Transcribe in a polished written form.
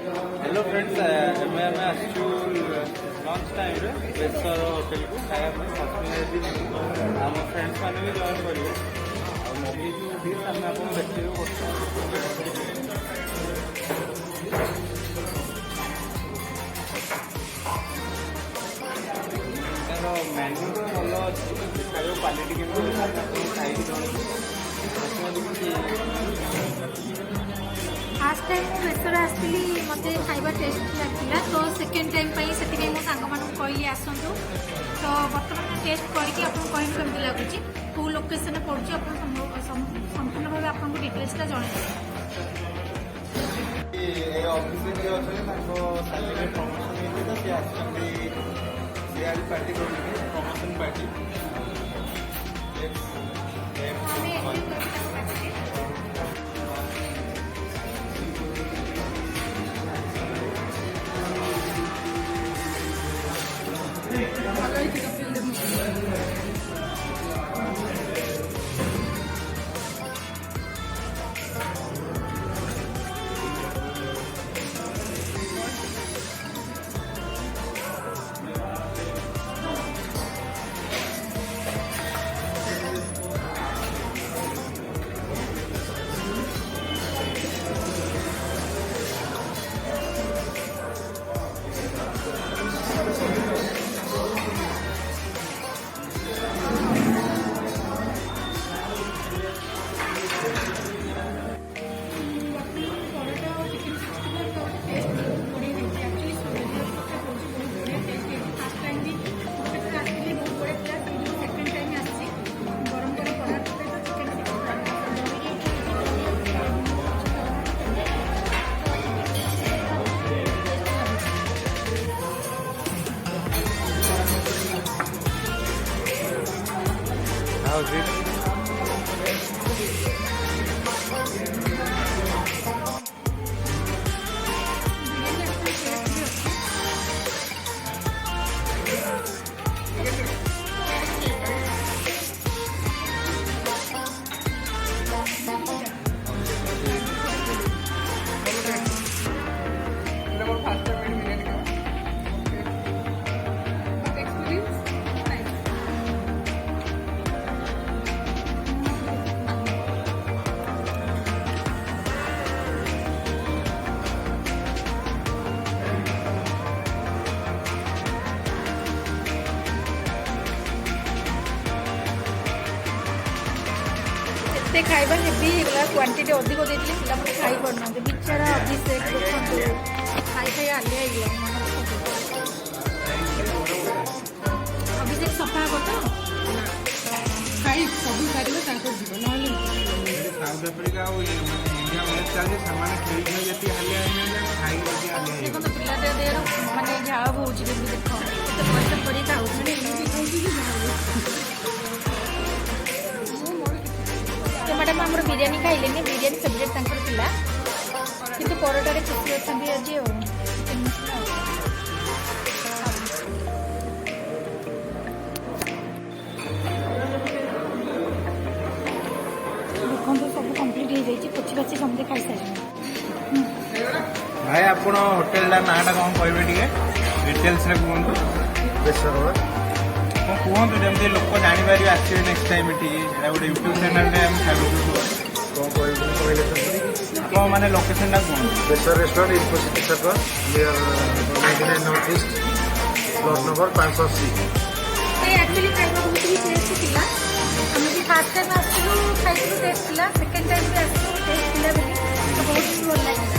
Hello friends एम आसचु lunch time रे बेसर होटेल को खाया आम फ्रेंड्स मैंने भी जॉइन करेंगे मगी जो डिश आम आपको देखिए तार मेन्यू तो भल अच्छी खाଇବା क्वालिटी के खाई जन फास्ट टाइम मुझे बेसर आसती मत खाଇବା टेस्ट लगा तो सेकेंड टाइम से मो सांग मान कहली आसतु तो बर्तमान टेस्ट करके आपको कहूँ केमती लगुच कौ लोकेशन पड़ुची संपूर्ण भाव आपको डिटेल्स जन party promotion party How's it? से खाइबा हेवी क्वांटिटी अधिक देती पे खाई पाना बिचारा अभिषेक देखते खाई खाई आलिया अभिषेक सफा हो तो खाई सब सारे जीवन ना साउथ अफ्रिका इंडिया मैच चलते सामान खेल जति हालिया खाई देखो पिलाटे देर माने झाड़ बहुत देख पैसा पड़ी खाऊ मैडम आम बिरियानी खाइले बिरियानी फेवरेट था कि परोटारे खुशी अच्छा आज देखो सब कम्प्लीट हो जाए पोची पाची समझे खाई सारे भाई आप होटेल नाटा कौन कहे डिटेल्स कहतु बेसर कहतु जमी लोक जापर आसवे नेक्स्ट टाइम ये गोटे यूट्यूब चैनल आप मैंने लोकेशन कहूँ Besara restaurant Infocity circle near 99 north east floor number 580 actually खाଇବା बहुत ही टेस्ट थिला हम भी फास्ट टाइम आसलु खाइलु टेस्ट थिला सेकंड टाइम भी आसलु टेस्ट थिला बहुत ही भल लागला